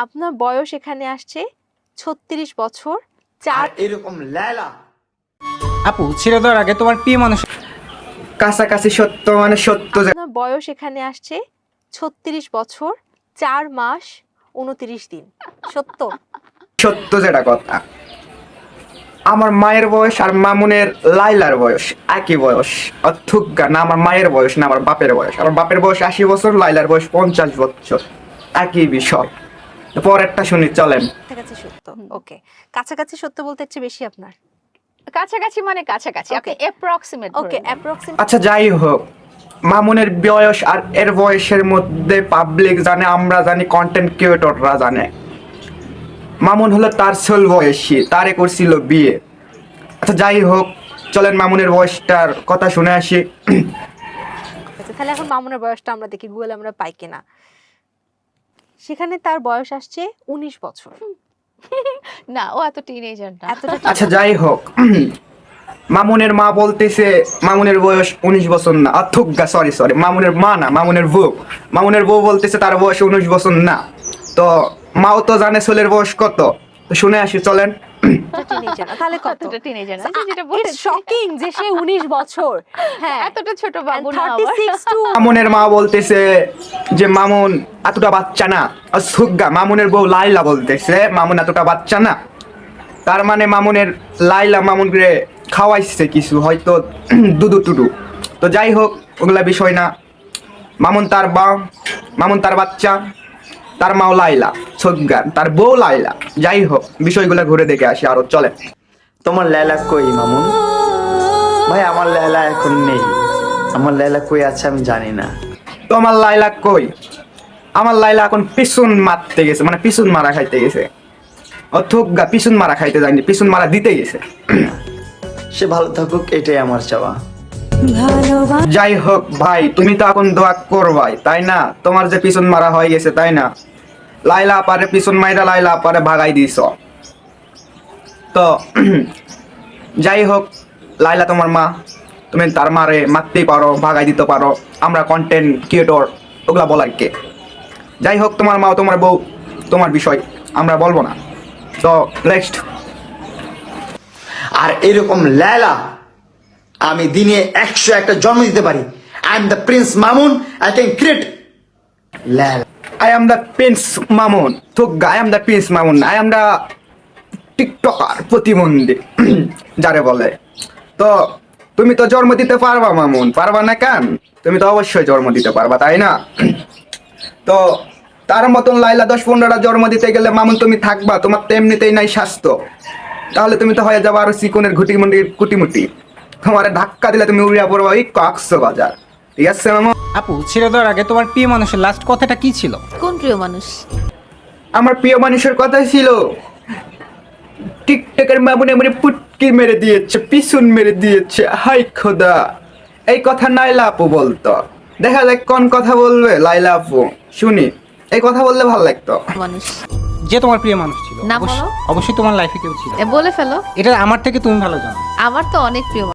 আপনার বয়স এখানে আসছে 36 বছর 4 এরকম লায়লা আপু ছেড়ে দেওয়ার আগে তোমার প্রিয় মানুষ কাছাকাছি সত্য মানে সত্য যে আপনার বয়স এখানে আসছে 36 বছর 4 মাস 29 দিন সত্য সত্য যেটা কথা আমার মায়ের বয়স আর মামুনের লাইলার বয়স একই বয়স অথুজ্ঞা না আমার মায়ের বয়স না আমার বাপের বয়স আমার বাপের বয়স 80 বছর লাইলার বয়স 50 বছর একই বিষয় পরেরটা শুনি চলেন কাছাকাছি সত্য ওকে কাছাকাছি সত্য বলতে একটু বেশি আপনার কাছাকাছি মানে কাছাকাছি আপনি Okay. অ্যাপ্রক্সিমেট ওকে অ্যাপ্রক্সিমেট আচ্ছা যাই হোক মামুনের বয়স আর এর বয়সের মধ্যে পাবলিক জানে আমরা জানি কন্টেন্ট ক্রিয়েটররা জানে মামুন হলো তার 16 বয়সী তারে করছিল বিয়ে আচ্ছা যাই হোক চলেন মামুনের বয়সটার কথা শুনে আসি তাহলে এখন মামুনের বয়সটা আমরা দেখি গুগলে আমরা পাই কিনা সেখানে তার বয়স আসছে 19 বছর না ও এত টিনেজার না এতটা আচ্ছা যাই হোক মামুনের মা বলতেছে মামুনের বয়স 19 বছর না অথুজ্ঞা সরি মামুনের মা না মামুনের বউ বলতেছে তার বয়স 19 বছর না তো মাও তো জানে ছেলের বয়স কত তো শুনে আসি চলেন টিনেজার তাহলে কত এতটা টিনেজার না যেটা বলেছি শকিং যে সে 19 বছর হ্যাঁ এতটা ছোট বাবু না আবার 36 টু মামুনের মা বলতেছে যে মামুন এতটা বাচ্চা না অথুজ্ঞা মামুনের বউ লাইলা বলতেছে মামুন এতটা বাচ্চা না তার মানে মামুনের লাইলা মামুনকে খাওয়াইছে কিছু হয়তো দুদু টুডু তো যাই হোক ওগুলা বিষয় না মামুন তার বাচ্চা তার মাও লাইলা সজ্ঞান তার বউ লাইলা যাই হোক বিষয়গুলো ঘুরে দেখে আসি আরো চলে তোমার লেলা কই মামুন ভাই আমার লেলা এখন নেই আমার লেলা কই আছে আমি জানি না তো আমার লাইলা কই আমার লাইলা এখন পিছন মারতে গেছে মানে পিছন মারা খাইতে গেছে অথজ্ঞা পিছন মারা খাইতে যায়নি পিছন মারা দিতে গেছে সে ভালো থাকুক এটাই আমার চাওয়া যাই হোক ভাই তুমি তো এখন দোয়া করবাই তাই না তোমার যে পিছন মারা হয়ে গেছে তাই না লাইলা পারে পিছন মাইরা লাইলা পারে ভাগাই দিছ তো যাই হোক লাইলা তোমার মা তুমি তার মারে মারতেই পারো ভাগাই দিতে পারো আমরা কন্টেন্ট ক্রিয়েটর ওগুলা বলার কে যাই হোক তোমার মা তোমার বউ তোমার বিষয় আমরা বলবো না তো নেক্সট আর এরকম লেলা আমি দিনে 101টা জন্ম দিতে পারি I am the Prince Mamun I can create Lela I am the Prince Mamun. I am the Prince Mamun. I am the TikToker প্রতিবন্ধী যারে বলে তো তুমি তো জন্ম দিতে পারবা মামুন পারবা না কেন তুমি তো অবশ্যই জন্ম দিতে পারবা তাই না তো তার মতন লাইলা 10-15টা জন্ম দিতে গেলে মামুন তুমি থাকবা তোমার তো এমনিতেই নাই স্বাস্থ্য তাহলে তুমি তো হয়ে যাবে আরো চিকনের কুটিমুটি তোমার ধাক্কা দিলে তুমি উড়িয়া পড়বা ওই কক্সবাজার ঠিক আছে মামুন আপু ছেড়ে দেওয়ার আগে তোমার প্রিয় মানুষের লাস্ট কথাটা কি ছিল কোন প্রিয় মানুষ আমার প্রিয় মানুষের কথা ছিল টিকটকের মামুন এমনি পুটকি মেরে দিয়েছে পিছন মেরে দিয়েছে হাই খোদা এই কথা লাইলা আপু বলতো দেখা যাক কোন কথা বলবে লাইলা আপু শুনি এই কথা বললে ভালো লাগতো মানুষ যে তোমার প্রিয় মানুষ ছিল নাম বলো। অবশ্যই তোমার লাইফে কেউ ছিল বলে ফেলো এটা আমার থেকে তুমি ভালো জানো আমার তো অনেক প্রিয়